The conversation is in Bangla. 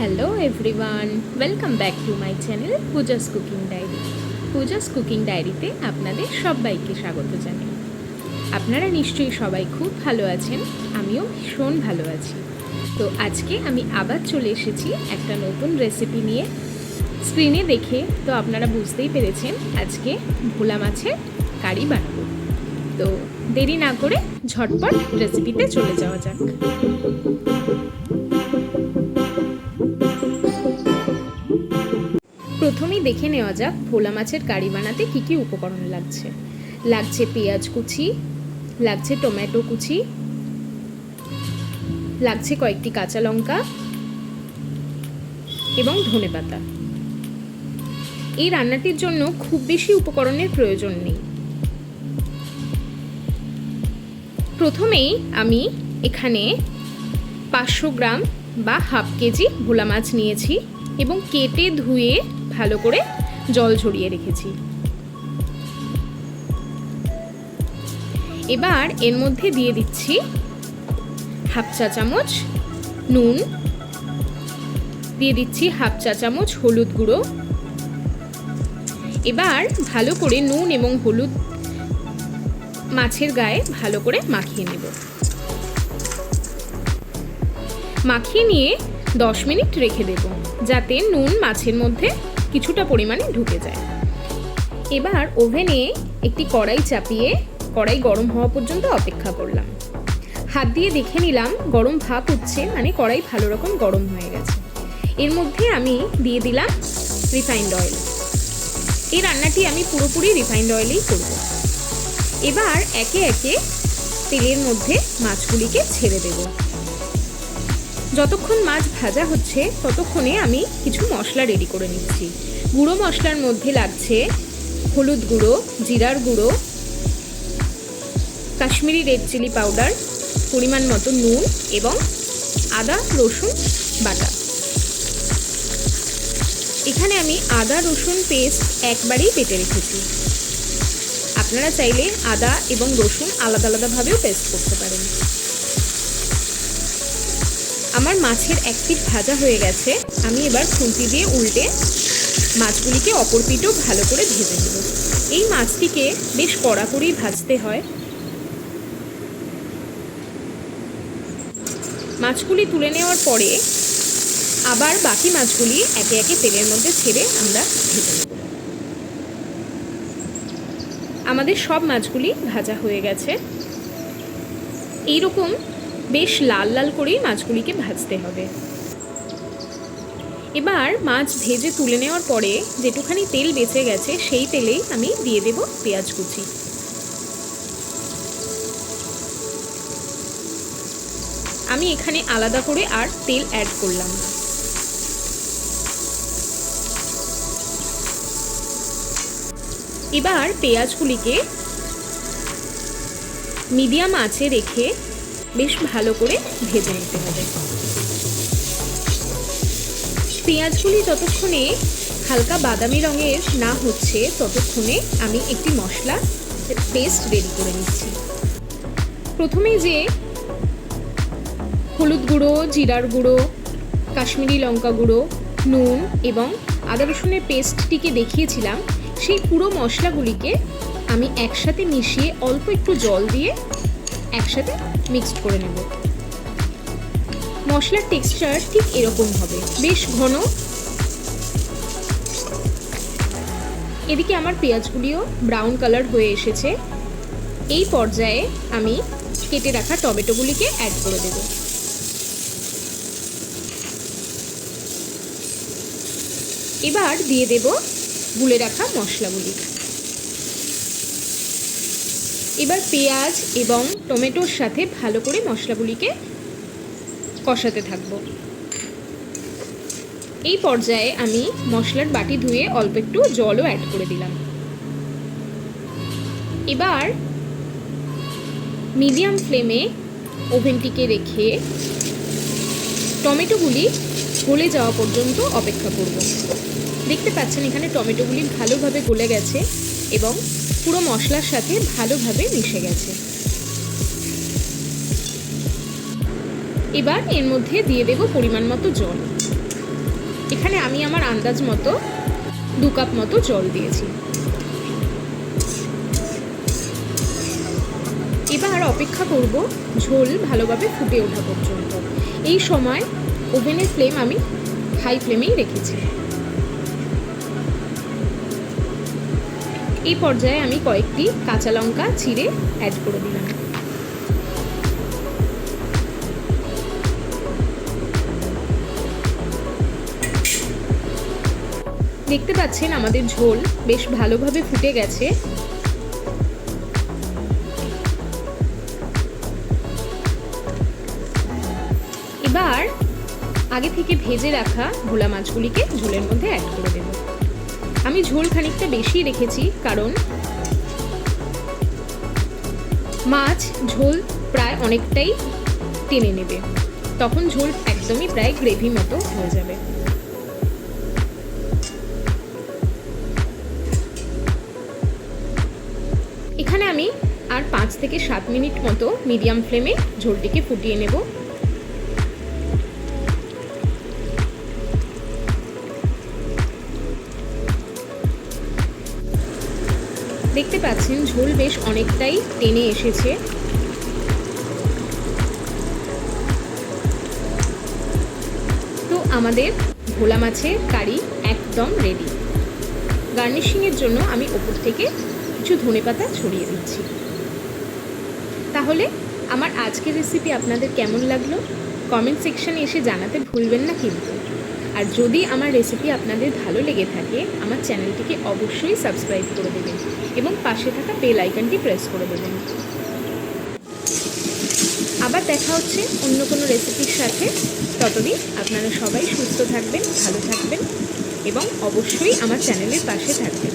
Hello everyone, welcome back to my channel Puja's cooking diary. Puja's cooking ডায়েরিতে আপনাদের সবাইকে স্বাগত জানাই। আপনারা নিশ্চয়ই সবাই খুব ভালো আছেন, আমিও ভীষণ ভালো আছি। তো আজকে আমি আবার চলে এসেছি একটা নতুন রেসিপি নিয়ে। স্ক্রিনে দেখে তো আপনারা বুঝতেই পেরেছেন আজকে ভোলা মাছের কারি বানাবো। তো দেরি না করে ঝটপট রেসিপিতে চলে যাওয়া যাক। প্রথমেই দেখে নেওয়া যাক ভোলা মাছের কারি বানাতে কী কী উপকরণ লাগছে। লাগছে পেঁয়াজ কুচি, লাগছে টমেটো কুচি, লাগছে কয়েকটি কাঁচা লঙ্কা এবং ধনেপাতা। এই রান্নাটির জন্য খুব বেশি উপকরণের প্রয়োজন নেই। প্রথমেই আমি এখানে 500 গ্রাম বা হাফ কেজি ভোলা মাছ নিয়েছি এবং কেটে ধুয়ে ভালো করে জল ঝরিয়ে রেখেছি। এবার এর মধ্যে দিয়ে দিচ্ছি হাফ চা চামচ নুন, দিয়ে দিচ্ছি হাফ চা চামচ হলুদ গুঁড়ো। এবার ভালো করে নুন এবং হলুদ মাছের গায়ে ভালো করে মাখিয়ে নেব। মাখিয়ে নিয়ে 10 মিনিট রেখে দেব, যাতে নুন মাছের মধ্যে কিছুটা পরিমাণে ঢুকে যায়। এবার ওভেনে একটি কড়াই চাপিয়ে কড়াই গরম হওয়া পর্যন্ত অপেক্ষা করলাম। হাত দিয়ে দেখে নিলাম গরম ভাপ উঠছে, মানে কড়াই ভালো রকম গরম হয়ে গেছে। এর মধ্যে আমি দিয়ে দিলাম রিফাইন্ড অয়েল। এই রান্নাটি আমি পুরোপুরি রিফাইন্ড অয়েলেই করব। এবার একে একে তেলের মধ্যে মাছগুলিকে ছেড়ে দেব। যতক্ষণ মাছ ভাজা হচ্ছে ততক্ষণে আমি কিছু মশলা রেডি করে নিচ্ছি। গুঁড়ো মশলার মধ্যে লাগছে হলুদ গুঁড়ো, জিরার গুঁড়ো, কাশ্মীরি রেড চিলি পাউডার, পরিমাণ মতো নুন এবং আদা রসুন বাটা। এখানে আমি আদা রসুন পেস্ট একবারেই বেটে রেখেছি। আপনারা চাইলে আদা এবং রসুন আলাদা আলাদাভাবেও পেস্ট করতে পারেন। আমার মাছের এক পিঠ ভাজা হয়ে গেছে। আমি এবার খুন্তি দিয়ে উল্টে মাছগুলিকে অপর পিঠও ভালো করে ভেজে নেব। এই মাছটিকে বেশ কড়া করেই ভাজতে হয়। মাছগুলি তুলে নেওয়ার পরে আবার বাকি মাছগুলি একে একে তেলের মধ্যে ছেড়ে আমরা ভেজে নেব। আমাদের সব মাছগুলি ভাজা হয়ে গেছে। এইরকম বেশ লাল লাল করেই মাছগুলিকে ভাজতে হবে। এবার মাছ ভেজে তুলে নেওয়ার পরে যেটুখানি তেল বেঁচে গেছে সেই তেলেই আমি দিয়ে দেব পেঁয়াজ কুচি। আমি এখানে আলাদা করে আর তেল অ্যাড করলাম না। এবার পেঁয়াজগুলিকে মিডিয়াম আঁচে রেখে বেশ ভালো করে ভেজে নিতে হবে। পেঁয়াজগুলি যতক্ষণে হালকা বাদামি রঙের না হচ্ছে ততক্ষণে আমি একটি মশলা পেস্ট রেডি করে নিচ্ছি। প্রথমে যে হলুদ গুঁড়ো, জিরার গুঁড়ো, কাশ্মীরি লঙ্কা গুঁড়ো, নুন এবং আদা রসুনের পেস্টটিকে দেখিয়েছিলাম, সেই পুরো মশলাগুলিকে আমি একসাথে মিশিয়ে অল্প একটু জল দিয়ে একসাথে মিক্সড করে নেব। মশলার টেক্সচার ঠিক এরকম হবে, বেশ ঘন। এদিকে আমার পেঁয়াজগুলিও ব্রাউন কালার হয়ে এসেছে। এই পর্যায়ে আমি কেটে রাখা টমেটোগুলিকে অ্যাড করে দেব। এবার দিয়ে দেব গুলে রাখা মশলাগুলি। এবার পেঁয়াজ এবং টমেটোর সাথে ভালো করে মশলাগুলিকে কষাতে থাকব। এই পর্যায়ে আমি মশলার বাটি ধুয়ে অল্প একটু জলও অ্যাড করে দিলাম। এবার মিডিয়াম ফ্লেমে ওভেনটিকে রেখে টমেটোগুলি গলে যাওয়া পর্যন্ত অপেক্ষা করব। দেখতে পাচ্ছেন এখানে টমেটোগুলি ভালোভাবে গলে গেছে এবং পুরো মশলার সাথে ভালোভাবে মিশে গেছে। এবার এর মধ্যে দিয়ে দেব পরিমাণ মতো জল। এখানে আমি আমার আন্দাজ মতো 2 কাপ মতো জল দিয়েছি। এবার অপেক্ষা করব ঝোল ভালোভাবে ফুটে ওঠা পর্যন্ত। এই সময় ওভেনের ফ্লেম আমি হাই ফ্লেমেই রেখেছি। এই পর্যায়ে আমি কয়েকটি কাঁচা লঙ্কা চিড়ে অ্যাড করে দিলাম। দেখতে পাচ্ছেন আমাদের ঝোল বেশ ভালোভাবে ফুটে গেছে। এবার আগে থেকে ভেজে রাখা ভোলা মাছগুলিকে ঝোলের মধ্যে অ্যাড করে দেব। আমি ঝোল খানিকটা বেশি রেখেছি, কারণ মাছ ঝোল প্রায় অনেকটাই টেনে নেবে, তখন ঝোল একদমই প্রায় গ্রেভি মতো হয়ে যাবে। এখানে আমি আর 5 থেকে 7 মিনিট মতো মিডিয়াম ফ্লেমে ঝোলটিকে ফুটিয়ে নেব। দেখতে পাচ্ছেন ঝোল বেশ অনেকটাই টেনে এসেছে। তো আমাদের ভোলা মাছের কারি একদম রেডি। গার্নিশিংয়ের জন্য আমি ওপর থেকে কিছু ধনেপাতা ছড়িয়ে দিচ্ছি। তাহলে আমার আজকের রেসিপি আপনাদের কেমন লাগলো কমেন্ট সেকশনে এসে জানাতে ভুলবেন না কিন্তু। আর যদি আমার রেসিপি আপনাদের ভালো লেগে থাকে আমার চ্যানেলটিকে অবশ্যই সাবস্ক্রাইব করে দেবেন এবং পাশে থাকা বেল আইকনটি প্রেস করে দেবেন। আবার দেখা হচ্ছে অন্য কোনো রেসিপির সাথে। ততদিন আপনারা সবাই সুস্থ থাকবেন, ভালো থাকবেন এবং অবশ্যই আমার চ্যানেলের পাশে থাকবেন।